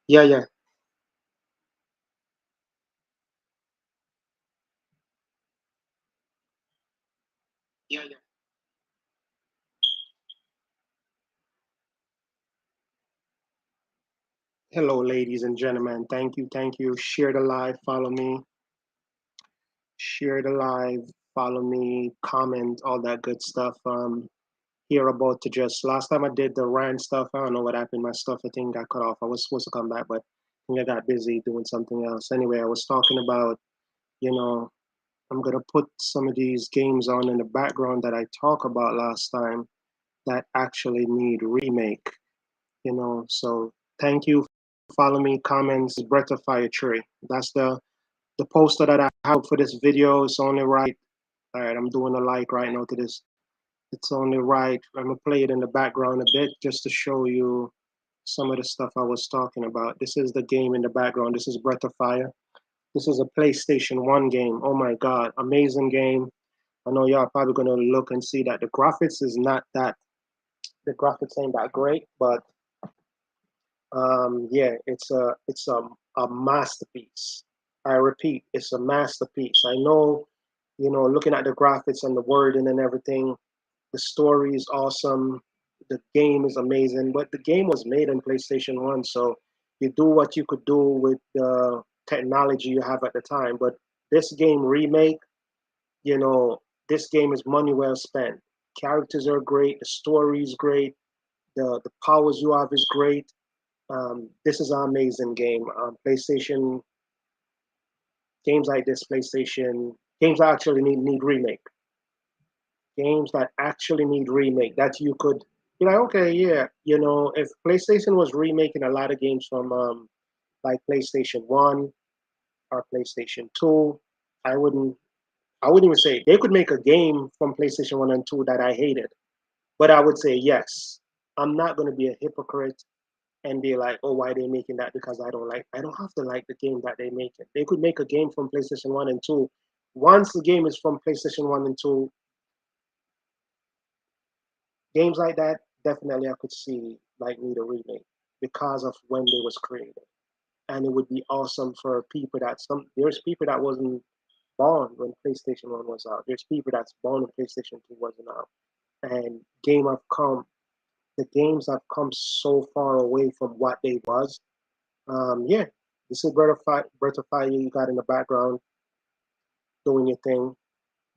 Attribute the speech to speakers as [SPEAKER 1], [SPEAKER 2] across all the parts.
[SPEAKER 1] Yeah, yeah, yeah, yeah. Hello, ladies and gentlemen. Thank you, thank you. Share the live, follow me. Share the live, follow me, comment, all that good stuff. Here about to just last time I did the rant stuff. I don't know what happened. My stuff I think got cut off. I was supposed to come back, but I think I got busy doing something else. Anyway, I was talking about, you know, I'm gonna put some of these games on in the background that I talked about last time that actually need remake. So thank you. Follow me, comments, Breath of Fire Tree. That's the poster that I have for this video. It's only right. All right, I'm doing a like right now to this. It's only right. I'm gonna play it in the background a bit just to show you some of the stuff I was talking about. This is the game in the background. This is Breath of Fire. This is a PlayStation 1 game. Oh my God, amazing game. I know y'all probably gonna look and see that the graphics is not that, the graphics ain't that great, but yeah, it's a masterpiece. I repeat, it's a masterpiece. I know, looking at the graphics and the wording and everything, the story is awesome. The game is amazing, but the game was made on PlayStation 1, so you do what you could do with the technology you have at the time. But this game remake, you know, this game is money well spent. Characters are great, the story is great, the powers you have is great. This is an amazing game. PlayStation games like this, PlayStation games that actually need remake. Games that actually need remake. That you could be like, okay, yeah, if PlayStation was remaking a lot of games from like PlayStation One or PlayStation Two, I wouldn't. I wouldn't even say they could make a game from PlayStation One and Two that I hated, but I would say yes. I'm not going to be a hypocrite and be like, oh, why are they making that? Because I don't have to like the game that they make it. They could make a game from PlayStation 1 and 2. Once the game is from PlayStation 1 and 2, games like that, definitely I could see like need a remake because of when they was created. And it would be awesome for people there's people that wasn't born when PlayStation 1 was out. There's people that's born when PlayStation 2 wasn't out. And the games have come so far away from what they was. Yeah, this is Breath of Fire you got in the background doing your thing,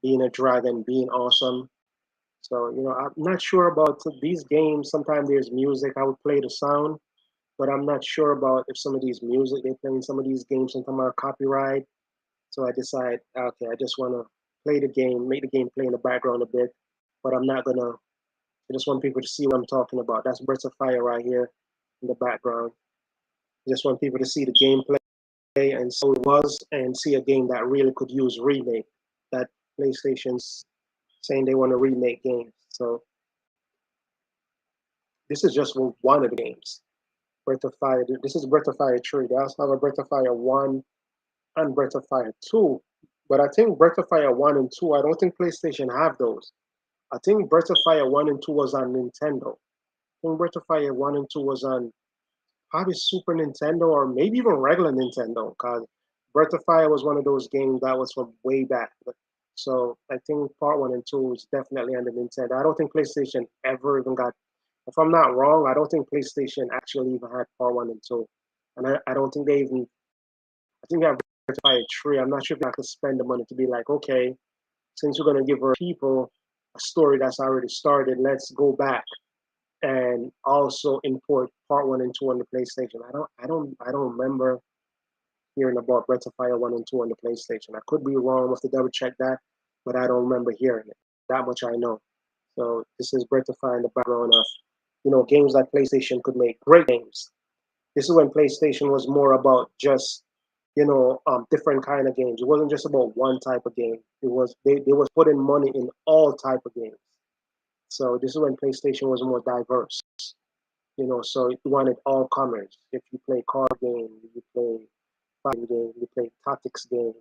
[SPEAKER 1] being a dragon, being awesome. So, I'm not sure about these games. Sometimes there's music. I would play the sound, but I'm not sure about if some of these music they play in some of these games sometimes are copyright. So I decide, okay, I just want to play the game, make the game play in the background a bit, but I'm not gonna. I just want people to see what I'm talking about. That's Breath of Fire right here in the background. I just want people to see the gameplay and so it was and see a game that really could use remake that PlayStation's saying they want to remake games. So this is just one of the games. Breath of Fire. This is Breath of Fire 3. They also have a Breath of Fire 1 and Breath of Fire 2. But I think Breath of Fire 1 and 2, I don't think PlayStation have those. I think Breath of Fire 1 and 2 was on Nintendo. I think Breath of Fire 1 and 2 was on probably Super Nintendo or maybe even regular Nintendo because Breath of Fire was one of those games that was from way back. So I think part one and two is definitely on the Nintendo. I don't think PlayStation ever even got, if I'm not wrong, I don't think PlayStation actually even had part one and two. And I don't think they even, I think they have Breath of Fire 3. I'm not sure if they have to spend the money to be like, okay, since we're going to give our people a story that's already started, let's go back and also import part one and two on the PlayStation. I don't remember hearing about Breath of Fire one and two on the PlayStation. I could be wrong. I have to double check that, but I don't remember hearing it. That much I know. So this is Breath of Fire in the background of games that PlayStation could make. Great games. This is when PlayStation was more about just different kind of games. It wasn't just about one type of game. It was they was putting money in all type of games. So this is when PlayStation was more diverse. So you wanted all comers. If you play card game, you play fighting game, you play tactics game,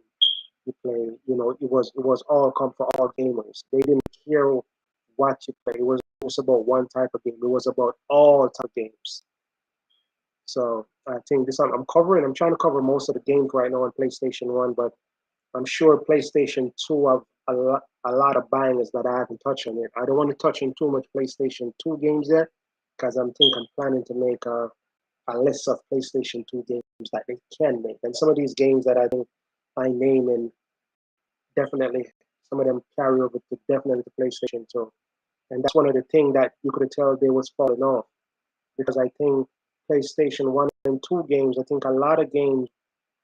[SPEAKER 1] you play, it was all come for all gamers. They didn't care what you play. It was about one type of game. It was about all type of games. So I think this I'm covering. I'm trying to cover most of the games right now on PlayStation One, but I'm sure PlayStation Two have a lot of bangers that I haven't touched on it. I don't want to touch on too much PlayStation Two games yet because I'm planning to make a list of PlayStation Two games that they can make, and some of these games that I think I name and definitely some of them carry over to definitely to PlayStation Two, and that's one of the things that you could tell they was falling off because I think PlayStation One and Two games. I think a lot of games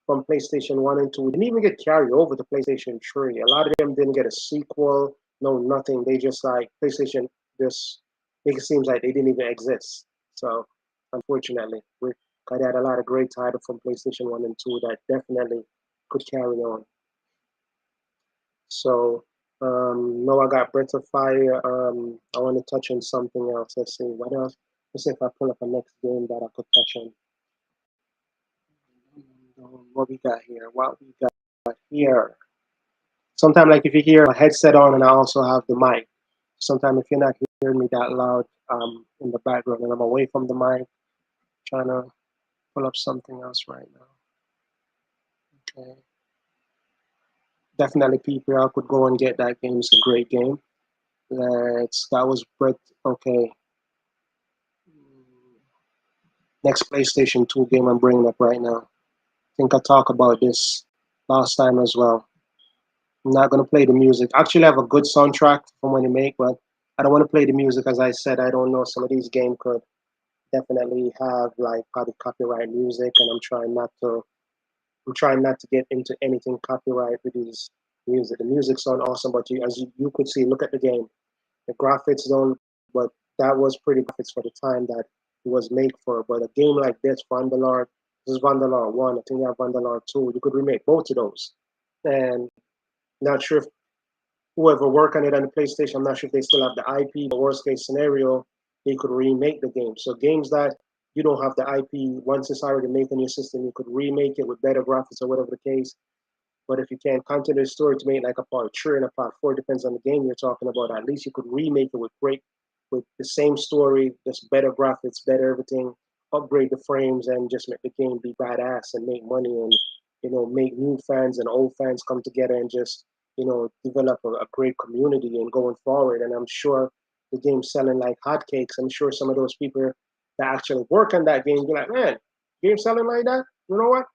[SPEAKER 1] from PlayStation 1 and 2 didn't even get carried over to PlayStation 3. A lot of them didn't get a sequel, no nothing. They just like PlayStation just make it seems like they didn't even exist. So unfortunately, we I had a lot of great titles from PlayStation 1 and 2 that definitely could carry on. So no, I got Breath of Fire. I want to touch on something else. Let's see what else. Let's see if I pull up a next game that I could touch on. What we got here? What we got here? Sometimes, like if you hear a headset on and I also have the mic, sometimes if you're not hearing me that loud in the background and I'm away from the mic, trying to pull up something else right now. Okay. Definitely people could go and get that game. It's a great game. That was Brett. Okay. Next PlayStation 2 game I'm bringing up right now. I think I talked about this last time as well. I'm not gonna play the music. Actually, I have a good soundtrack from when you make, but I don't want to play the music. As I said, I don't know some of these games could definitely have like probably copyright music, and I'm trying not to get into anything copyright with these music. The music sound awesome, but you could see, look at the game. The graphics don't, but that was pretty graphics for the time that it was made for. But a game like this is Vandalar 1, I think you have Vandalar 2, you could remake both of those. And not sure if whoever worked on it on the PlayStation, I'm not sure if they still have the IP. The worst case scenario, they could remake the game. So games that you don't have the IP, once it's already made on your system, you could remake it with better graphics or whatever the case. But if you can't continue the story to make like a part three and a part four, depends on the game you're talking about. At least you could remake it with the same story, just better graphics, better everything. Upgrade the frames and just make the game be badass and make money and make new fans and old fans come together and just develop a great community and going forward. And I'm sure the game's selling like hotcakes. I'm sure some of those people that actually work on that game be like, man, game selling like that. You know what?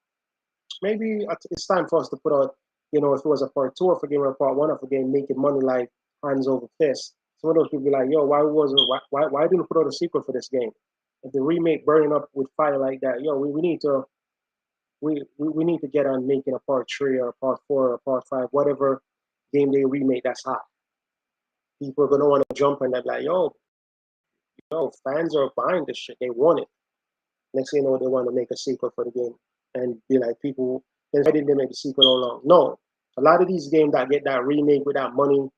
[SPEAKER 1] Maybe it's time for us to put out, if it was a part two of a game or a part one of a game, making money like hands over fist. Some of those people be like, yo, why didn't we put out a sequel for this game? If the remake burning up with fire like that, yo, we need to we need to get on making a part three or a part four or a part five, whatever game they remake that's hot. People are gonna want to jump on that like, yo, fans are buying this shit. They want it. Next thing you know, they want to make a sequel for the game and be like, people, then why didn't they make a sequel all along? No, a lot of these games that get that remake with that money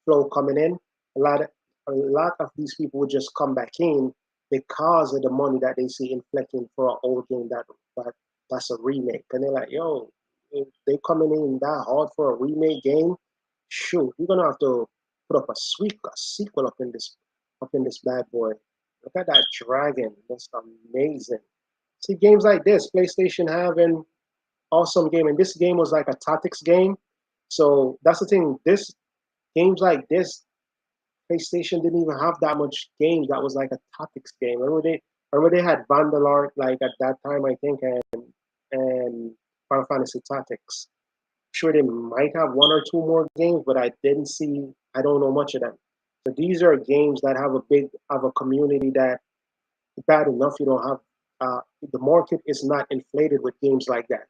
[SPEAKER 1] flow coming in, a lot of a lot of these people would just come back in because of the money that they see inflecting for an old game that's a remake, and they're like, yo, if they coming in that hard for a remake game, shoot, you're gonna have to put up a sequel up in this bad boy. Look at that dragon. That's amazing. See games like this, PlayStation having awesome game, and this game was like a tactics game. So that's the thing. This games like this, PlayStation didn't even have that much games that was like a tactics game. Remember they had Vandalar like at that time, I think, and Final Fantasy Tactics. Sure, they might have one or two more games, but I don't know much of them. So these are games that have a community that bad enough you don't have the market is not inflated with games like that,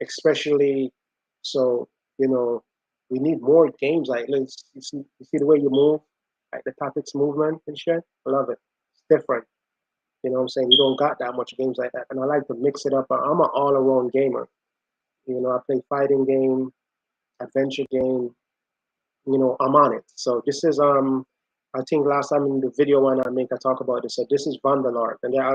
[SPEAKER 1] especially so we need more games like you see the way you move, like the tactics movement and shit. I love it. It's different. You know what I'm saying? You don't got that much games like that, and I like to mix it up. I'm an all-around gamer. I play fighting game, adventure game. I'm on it. So this is I think last time in the video when I make I talk about this. So this is Vandalar, and there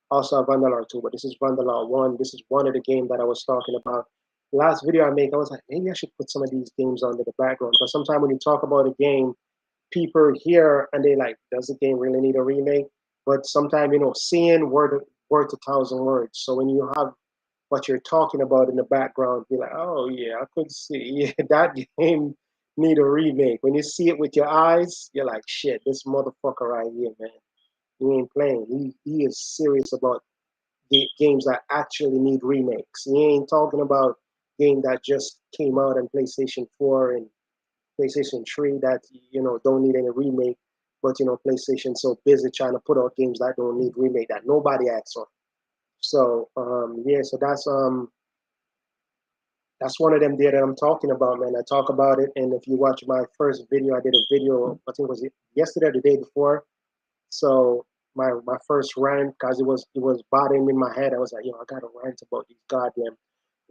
[SPEAKER 1] also Vandalar 2, but this is Vandalar 1. This is one of the games that I was talking about. Last video I make, I was like, maybe I should put some of these games under the background. Because sometimes when you talk about a game, people hear and they like, does the game really need a remake? But sometimes, seeing where worth 1,000 words. So when you have what you're talking about in the background, you're like, oh yeah, I could see yeah, that game need a remake. When you see it with your eyes, you're like, shit, this motherfucker right here, man, he ain't playing. He is serious about games that actually need remakes. He ain't talking about game that just came out on PlayStation 4 and PlayStation 3 that don't need any remake. But PlayStation so busy trying to put out games that don't need remake that nobody asks for. So yeah, so that's one of them there that I'm talking about, man. I talk about it, and if you watch my first video, I did a video. I think it was yesterday or the day before. So my first rant, because it was bothering me in my head. I was like, I got to rant about these goddamn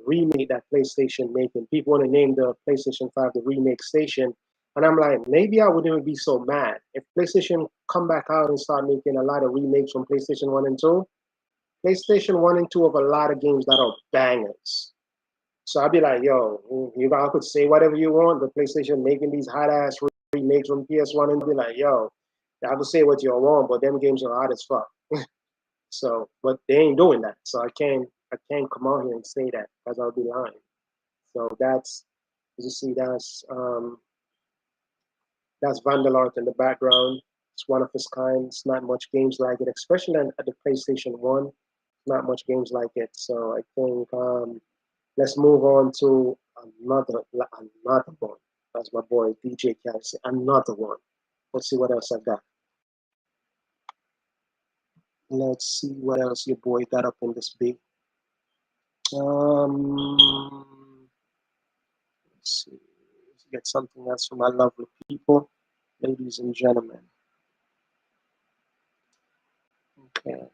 [SPEAKER 1] remake that PlayStation making. People want to name the PlayStation 5 the remake station, and I'm like, maybe I wouldn't even be so mad if PlayStation come back out and start making a lot of remakes from PlayStation 1 and 2. PlayStation 1 and 2 of a lot of games that are bangers. So I'd be like, yo, you guys could say whatever you want, but PlayStation making these hot ass remakes from PS1 and be like, yo, I could say what you want, but them games are hot as fuck. So, but they ain't doing that. So I can't come out here and say that because I'll be lying. So as you see, that's Vandal art in the background. It's one of its kind. It's not much games like it, especially at the PlayStation 1. Not much games like it. So I think let's move on to another one. That's my boy DJ Cat. Another one. Let's see what else I got. Let's see what else your boy got up in this beat. Let's see. Let's get something else for my lovely people, ladies and gentlemen. Okay.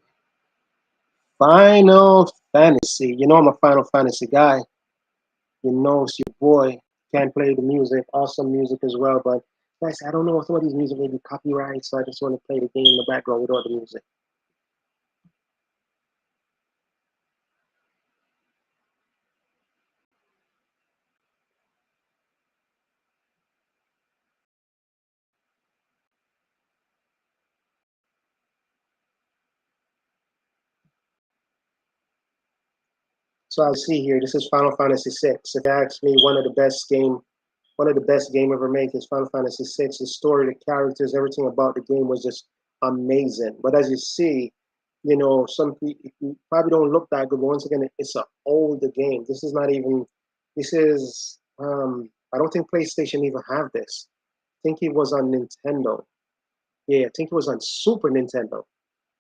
[SPEAKER 1] Final Fantasy. You know I'm a Final Fantasy guy. You know it's your boy. Can't play the music. Awesome music as well, but guys, I don't know if some of these music may be copyright, so I just want to play the game in the background without the music. So I see here, this is Final Fantasy VI. If you ask me, one of the best game ever made is Final Fantasy VI. The story, the characters, everything about the game was just amazing. But as you see, some people probably don't look that good. But once again, it's an older game. This is not even. This is. I don't think PlayStation even have this. I think it was on Nintendo. Yeah, I think it was on Super Nintendo.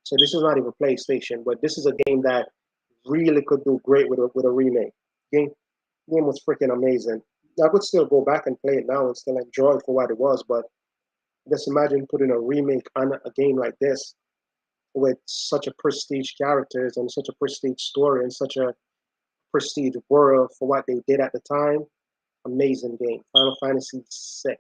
[SPEAKER 1] So this is not even PlayStation, but this is a game that really could do great with a remake. Game game was freaking amazing. I could still go back and play it now and still enjoy it for what it was, but just imagine putting a remake on a game like this with such a prestige characters and such a prestige story and such a prestige world for what they did at the time. Amazing game. Final Fantasy VI.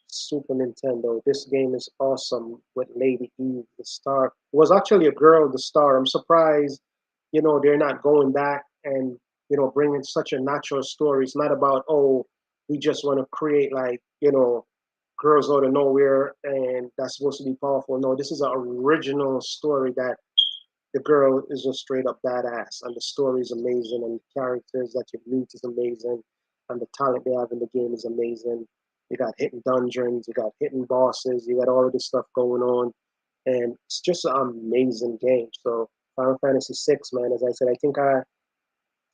[SPEAKER 1] Super Nintendo. This game is awesome with Lady Eve, the star. It was actually a girl, the star. I'm surprised, they're not going back and, bringing such a natural story. It's not about, oh, we just want to create like, girls out of nowhere and that's supposed to be powerful. No, this is an original story that the girl is a straight up badass, and the story is amazing, and the characters that you meet is amazing, and the talent they have in the game is amazing. You got hidden dungeons, you got hidden bosses, you got all of this stuff going on, and it's just an amazing game. So Final Fantasy VI, man, as I said, I think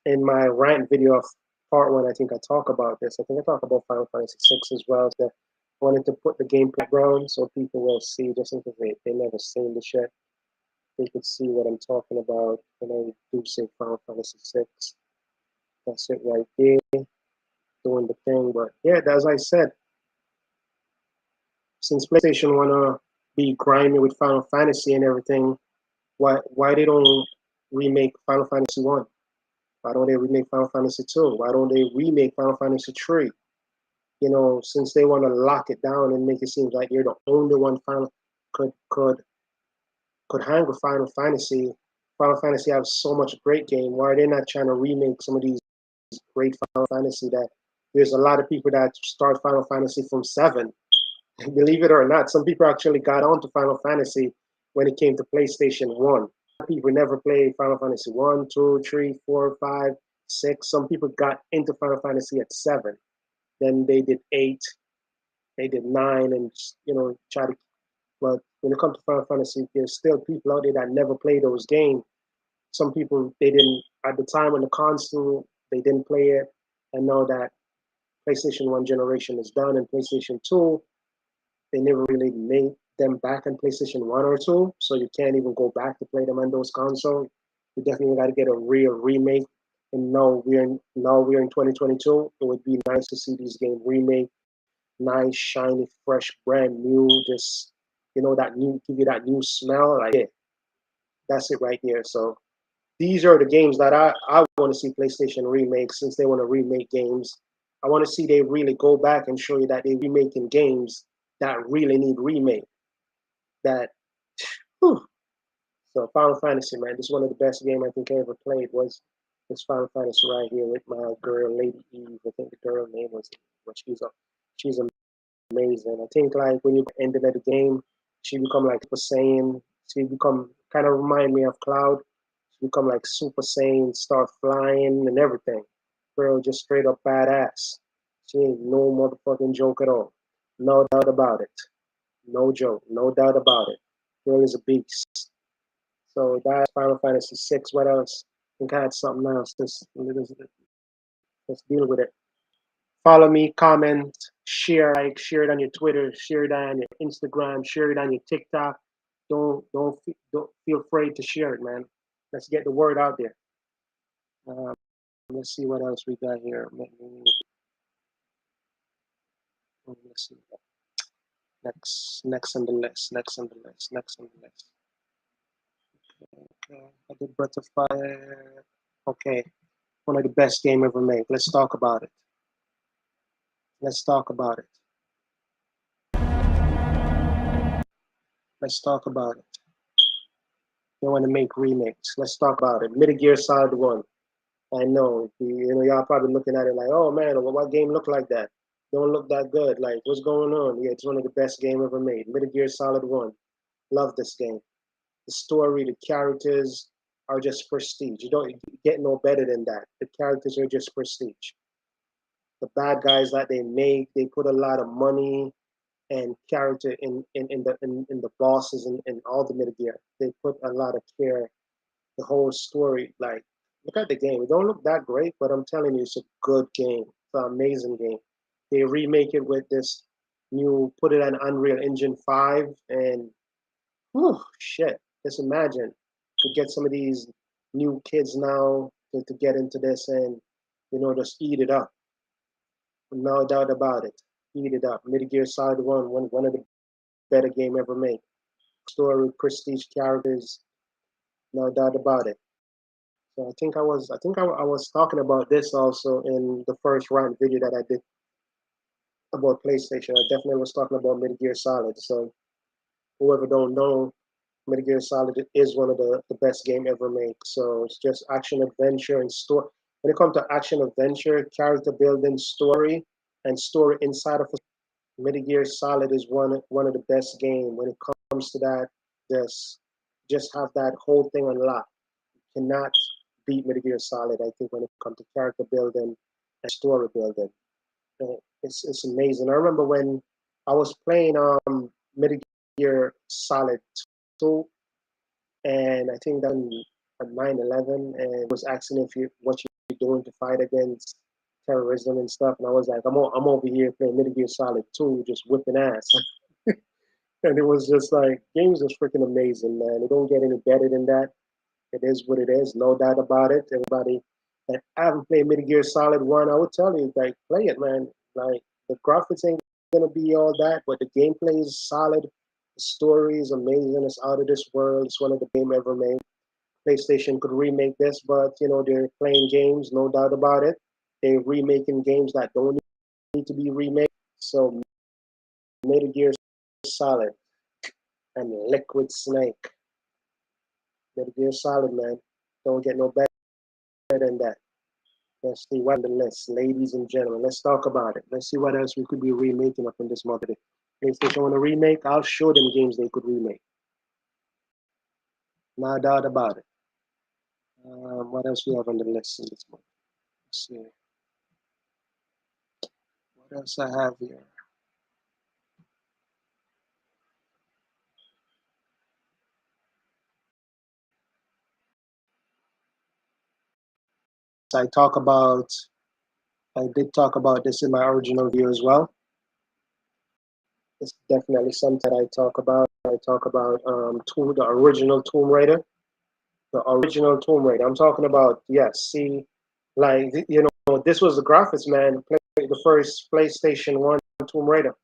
[SPEAKER 1] in my rant video of part one, I think I talk about this. I think I talk about Final Fantasy VI as well. So I wanted to put the game background so people will see, just in case they never seen the shit, they could see what I'm talking about when I do say Final Fantasy VI. That's it right there, doing the thing. But yeah, as I said, since PlayStation wanna be grimy with Final Fantasy and everything, why they don't remake Final Fantasy 1? Why don't they remake Final Fantasy 2? Why don't they remake Final Fantasy 3? Since they want to lock it down and make it seem like you're the only one final could hang with Final Fantasy. Final Fantasy have so much great game. Why are they not trying to remake some of these great Final Fantasy that there's a lot of people that start Final Fantasy from 7. Believe it or not, some people actually got onto Final Fantasy when it came to PlayStation 1. People never played Final Fantasy 1, 2, 3, 4, 5, 6. Some people got into Final Fantasy at 7. Then they did 8, they did 9, and try to. But when it comes to Final Fantasy, there's still people out there that never play those games. Some people they didn't at the time when the console they didn't play it, and now that PlayStation 1 generation is done and PlayStation 2, they never really made them back on PlayStation 1 or 2, so you can't even go back to play them on those consoles. You definitely got to get a real remake. And now we're in 2022. It would be nice to see these games remake, nice, shiny, fresh, brand new. Just that new, give you that new smell. Like yeah, that's it right there. So these are the games that I want to see PlayStation remake since they want to remake games. I want to see they really go back and show you that they're remaking games that really need remake. That, whew. So Final Fantasy, man, this is one of the best games I think I ever played was this Final Fantasy right here with my girl, Lady Eve. I think the girl name was, but she's amazing. I think like when you ended at the game, she become like Super Saiyan. She become kind of remind me of Cloud. She become like Super Saiyan, start flying and everything. Girl, just straight up badass. She ain't no motherfucking joke at all. No doubt about it. No joke. No doubt about it. Girl is a beast. So that's Final Fantasy 6. What else? I think I had something else. Let's deal with it. Follow me, comment, share, like, share it on your Twitter, share it on your Instagram, share it on your TikTok. Don't feel afraid to share it, man. Let's get the word out there. Um, let's see what else we got here. Let's see. Next on the list. Next on the list. Next on the list. Okay. I did Breath of Fire. Okay. One of the best game ever made. Let's talk about it. Let's talk about it. Let's talk about it. They want to make remakes. Let's talk about it. Metal Gear Solid 1. I know, y'all probably looking at it like, oh man, what game look like that? Don't look that good. Like, what's going on? Yeah, it's one of the best game ever made. Metal Gear Solid 1. Love this game. The story, the characters are just prestige. You don't get no better than that. The characters are just prestige. The bad guys that they make, they put a lot of money and character in the bosses and all the Metal Gear. They put a lot of care. The whole story, like look at the game. It don't look that great, but I'm telling you, it's a good game. It's an amazing game. They remake it with this new, put it on Unreal Engine 5, and whew, shit. Just imagine to get some of these new kids now to get into this and just eat it up. No doubt about it. Eat it up. Metal Gear Solid 1, one of the better game ever made. Story, prestige characters, no doubt about it. So I was talking about this also in the first rant video that I did about PlayStation. I definitely was talking about Metal Gear Solid. So whoever don't know, Metal Gear Solid is one of the best game ever made. So it's just action adventure and story. When it comes to action adventure, character building, story, and story inside of Metal Gear Solid is one of the best game when it comes to that. Just have that whole thing unlocked. You cannot beat Metal Gear Solid. I think when it comes to character building and story building, it's amazing. I remember when I was playing Metal Gear Solid 2, and I think that at 9/11, and was asking if what you're doing to fight against terrorism and stuff, and I was like, I'm over here playing Metal Gear Solid 2, just whipping ass. And it was just like games is freaking amazing, man. It don't get any better than that. It is what it is, no doubt about it. Everybody that haven't played Metal Gear Solid 1, I would tell you, like, play it, man. Like, the graphics ain't gonna be all that, but the gameplay is solid. The story is amazing. It's out of this world. It's one of the game ever made. PlayStation could remake this, but they're playing games, no doubt about it. They're remaking games that don't need to be remade. So Metal Gear Solid and Liquid Snake. Metal Gear Solid, man. Don't get no better than that. Let's see what on the list, ladies and gentlemen. Let's talk about it. Let's see what else we could be remaking up in this market. PlayStation want to remake? I'll show them games they could remake. No doubt about it. What else we have on the list in this month? Let's see. What else I have here? I talk about. I did talk about this in my original video as well. It's definitely something I talk about. I talk about the original Tomb Raider. The original Tomb Raider. I'm talking about, yes, see, like, this was the graphics, man. Play the first PlayStation 1 Tomb Raider.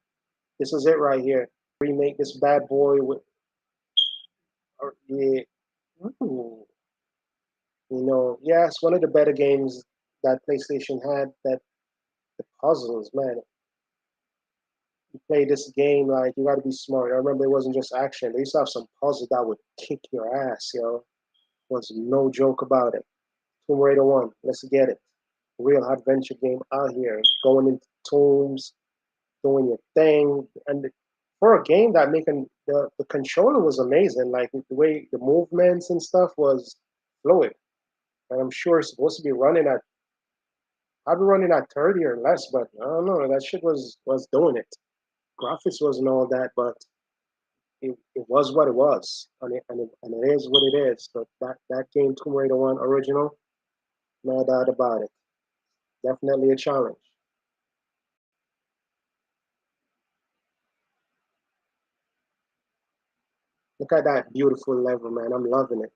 [SPEAKER 1] This is it right here. Remake this bad boy with, yeah, ooh, yeah, it's one of the better games that PlayStation had. That the puzzles, man. You play this game, like, you got to be smart. I remember it wasn't just action. They used to have some puzzles that would kick your ass, yo. Was no joke about it. Tomb Raider 1, let's get it. Real adventure game out here, going into tombs, doing your thing. And for a game that making the controller was amazing, like the way the movements and stuff was fluid. And I'm sure it's supposed to be running at, I'd be running at 30 or less, but I don't know, that shit was doing it. Graphics wasn't all that, but it was what it was, and it is what it is. But that game, Tomb Raider 1 original, no doubt about it. Definitely a challenge. Look at that beautiful level, man. I'm loving it.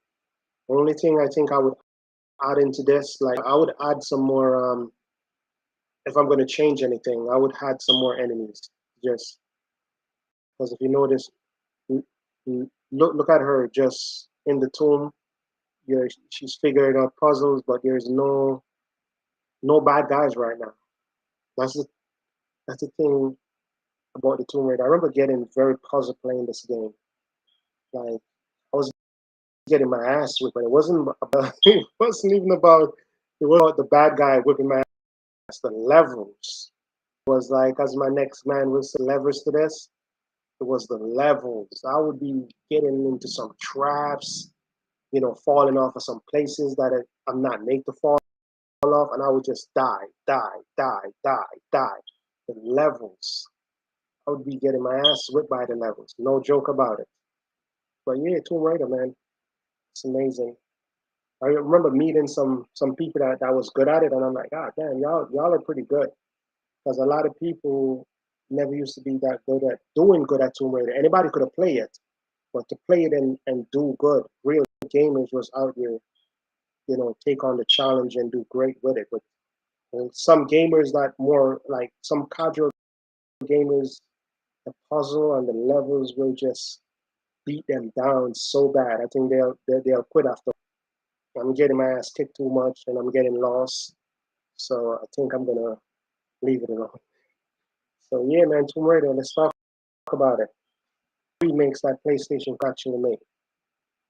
[SPEAKER 1] Only thing I think I would add into this, like I would add some more. If I'm going to change anything, I would add some more enemies. Just because if you notice, look at her just in the tomb. She's figuring out puzzles, but there's no bad guys right now. That's the that's the thing about the Tomb Raider. I remember getting very puzzled playing this game. Like I was getting my ass whipped, but it wasn't about it wasn't even about it was about the bad guy whipping my ass. The levels was like, as my next man was the levers to this. It was the levels. I would be getting into some traps, falling off of some places that I'm not made to fall off, and I would just die, die, die, die, die. The levels. I would be getting my ass whipped by the levels. No joke about it. But yeah, Tomb Raider, man, it's amazing. I remember meeting some people that was good at it, and I'm like, God damn, y'all are pretty good. Because a lot of people never used to be that good at doing good at Tomb Raider. Anybody could have played it, but to play it and do good, real gamers was out there, take on the challenge and do great with it. But some gamers that more like some casual gamers, the puzzle and the levels will just beat them down so bad. I think they'll quit after. I'm getting my ass kicked too much and I'm getting lost. So I think I'm gonna leave it alone. So yeah, man, Tomb Raider. Let's talk about it. Remakes that PlayStation could actually make.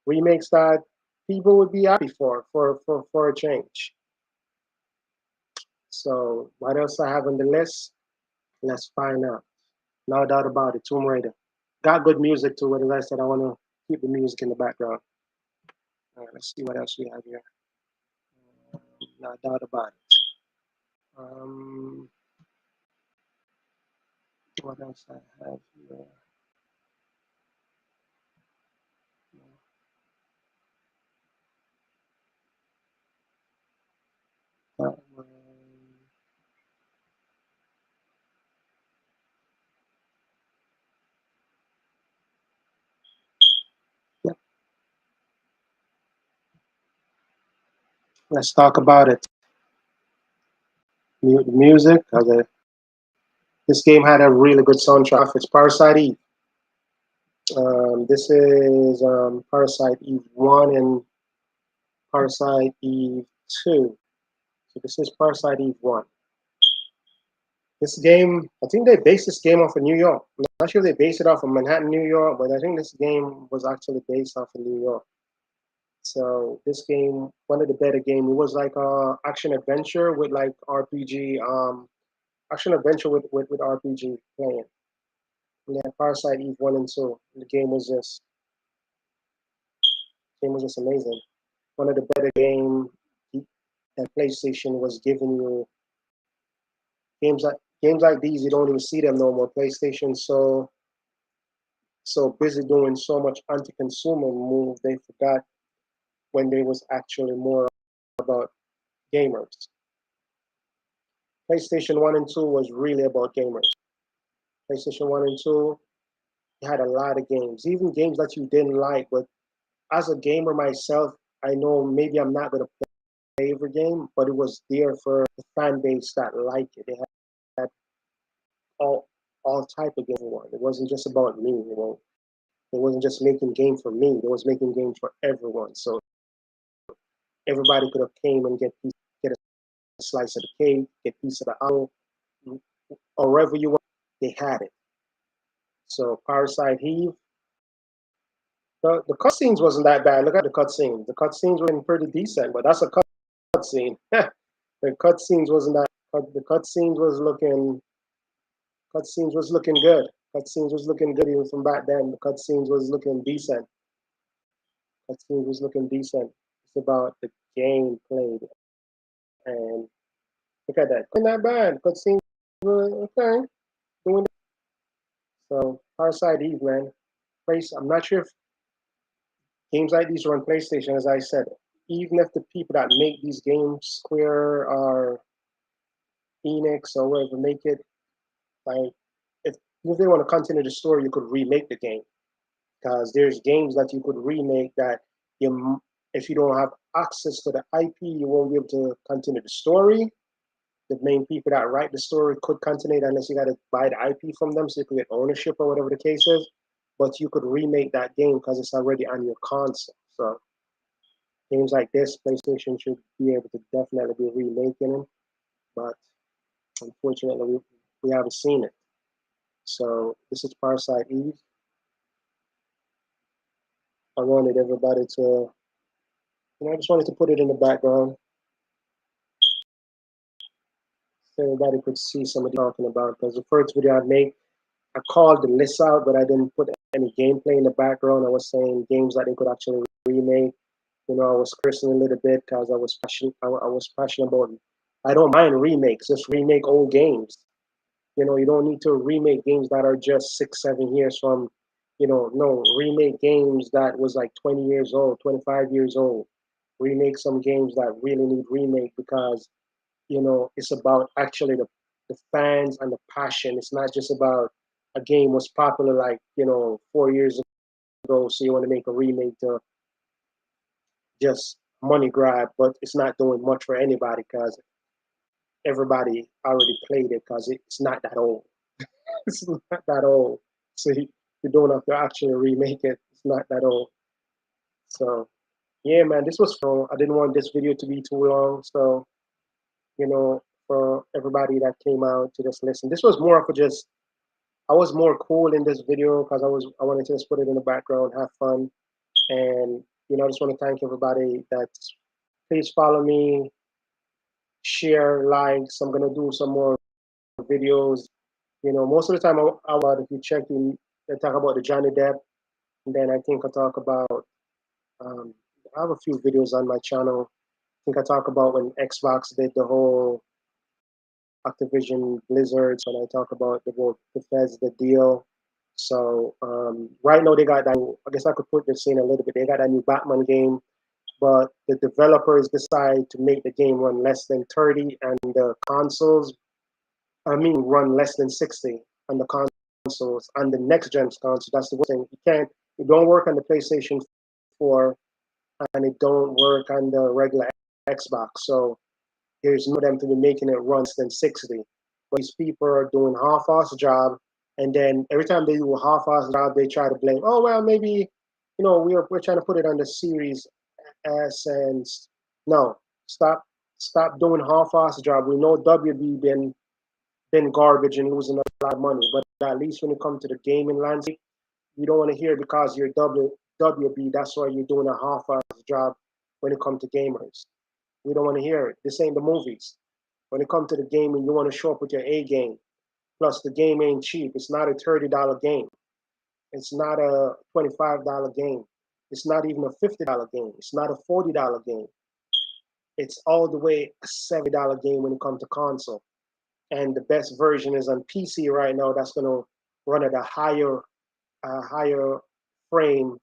[SPEAKER 1] Remakes that people would be happy for a change. So what else I have on the list? Let's find out. No doubt about it. Tomb Raider. Got good music too. As I said, I want to keep the music in the background. All right, let's see what else we have here. No doubt about it. Um, what else I have here? Yeah, let's talk about it. The music. This game had a really good soundtrack. It's Parasite Eve. This is Parasite Eve 1 and Parasite Eve 2. So this is Parasite Eve 1. This game, I think they based this game off of New York. I'm not sure if they based it off of Manhattan, New York, but I think this game was actually based off of New York. So this game, one of the better game, it was like action adventure with like RPG, action adventure with RPG playing. Yeah, Parasite Eve 1 and 2. The game was just Game was just amazing. One of the better game that PlayStation was giving you. Games like these, you don't even see them no more. PlayStation so busy doing so much anti-consumer move, they forgot when they was actually more about gamers. PlayStation 1 and 2 was really about gamers. PlayStation 1 and 2 had a lot of games, even games that you didn't like. But as a gamer myself, I know maybe I'm not going to play every game, but it was there for the fan base that liked it. They had all type of game one. It wasn't just about me, you know. It wasn't just making game for me. It was making games for everyone. So everybody could have came and get a slice of the cake, get a piece of the apple, or wherever you want. They had it. So Parasite Eve. The cutscenes wasn't that bad. Look at the cutscenes. The cutscenes were pretty decent, but that's a cutscene. The cutscenes wasn't that. The cutscenes was looking. Cutscenes was looking good. Cutscenes was looking good even from back then. The cutscenes was looking decent. Cutscenes was looking decent. It's about the game played, and look at that. Not bad. Cutscenes were okay. Doing so. Parasite Eve, man. Place. I'm not sure if games like these are on PlayStation. As I said, even if the people that make these games, Square or Enix or whatever, make it like if they want to continue the story, you could remake the game because there's games that you could remake that you, if you don't have access to the IP, you won't be able to continue the story. The main people that write the story could continue it unless you got to buy the IP from them so you can get ownership or whatever the case is. But you could remake that game because it's already on your console. So games like this, PlayStation should be able to definitely be remaking them. But unfortunately, we haven't seen it. So this is Parasite Eve. I wanted everybody to, I just wanted to put it in the background so everybody could see somebody talking about. Because the first video I made, I called the list out, but I didn't put any gameplay in the background. I was saying games that they could actually remake. You know, I was cursing a little bit because I was passionate. I was passionate about it. I don't mind remakes. Just remake old games. You know, you don't need to remake games that are just 6, 7 years from. You know, no, remake games that was like 20 years old, 25 years old. Remake some games that really need remake because you know it's about actually the fans and the passion. It's not just about a game was popular like 4 years ago, so you want to make a remake to just money grab, but it's not doing much for anybody because everybody already played it because it's not that old. It's not that old. So you don't have to actually remake it. It's not that old. So yeah, man, this was fun. I didn't want this video to be too long, so for everybody that came out to just listen. This was more of a just I was more cool in this video because I wanted to just put it in the background, have fun, and I just want to thank everybody that's please follow me, share, likes. I'm gonna do some more videos. Most of the time, if you check in, I talk about the Johnny Depp, and then I think I talk about. I have a few videos on my channel. I think I talk about when Xbox did the whole Activision Blizzard, and I talk about the whole Bethesda deal. So right now they got that. I guess I could put this in a little bit. They got that new Batman game, but the developers decide to make the game run less than 30, and the consoles, run less than 60 on the consoles on the next gen console. That's the worst thing. It don't work on the PlayStation 4, and it don't work on the regular Xbox. So there's no them to be making it run less than 60. But these people are doing half-ass job, and then every time they do a half-ass job, they try to blame. Oh well, maybe we're trying to put it on the Series S, and no, stop doing half-ass job. We know WB been garbage and losing a lot of money, but at least when it comes to the gaming landscape, you don't want to hear because you're WB. That's why you're doing a half-ass job when it comes to gamers. We don't want to hear it. This ain't the movies. When it comes to the gaming, you want to show up with your A game. Plus, the game ain't cheap. It's not a $30 game. It's not a $25 game. It's not even a $50 game. It's not a $40 game. It's all the way a $70 game when it comes to console. And the best version is on PC right now. That's going to run at a higher frame,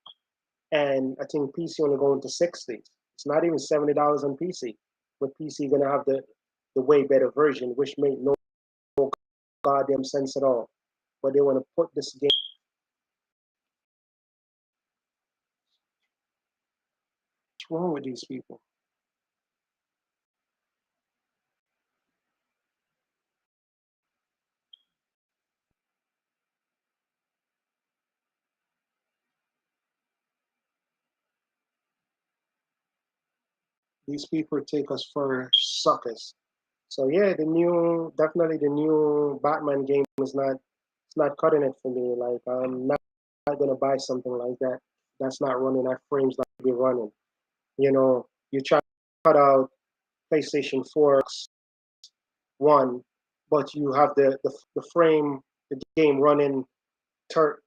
[SPEAKER 1] and I think PC only going to 60s. It's not even $70 on PC, but PC gonna have the way better version, which make no goddamn sense at all. But they want to put this game. What's wrong with these people? These people take us for suckers. So yeah, definitely the new Batman game is not cutting it for me. Like I'm not gonna buy something like that. That's not running at frames that be running. You try to cut out PlayStation 4 one, but you have the frame, the game running 30,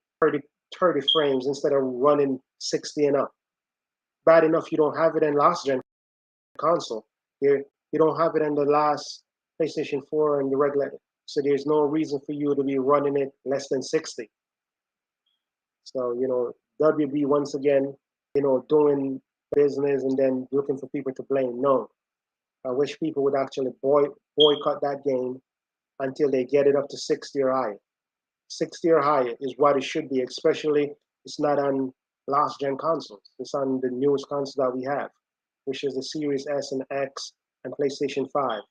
[SPEAKER 1] 30 frames instead of running 60 and up. Bad enough you don't have it in last gen console. You don't have it in the last PlayStation 4 and the regular. So there's no reason for you to be running it less than 60. So, WB once again, doing business and then looking for people to blame. No. I wish people would actually boycott that game until they get it up to 60 or higher. 60 or higher is what it should be, especially it's not on last gen consoles. It's on the newest console that we have, which is the Series S and X and PlayStation 5.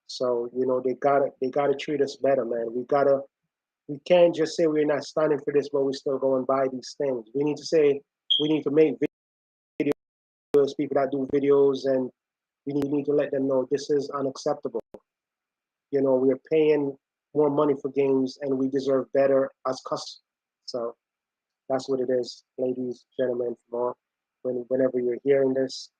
[SPEAKER 1] So, they gotta treat us better, man. We can't just say we're not standing for this, but we still go and buy these things. We need to say we need to make videos, people that do videos, and we need to let them know this is unacceptable. We're paying more money for games and we deserve better as customers. So that's what it is, ladies, gentlemen, whenever you're hearing this.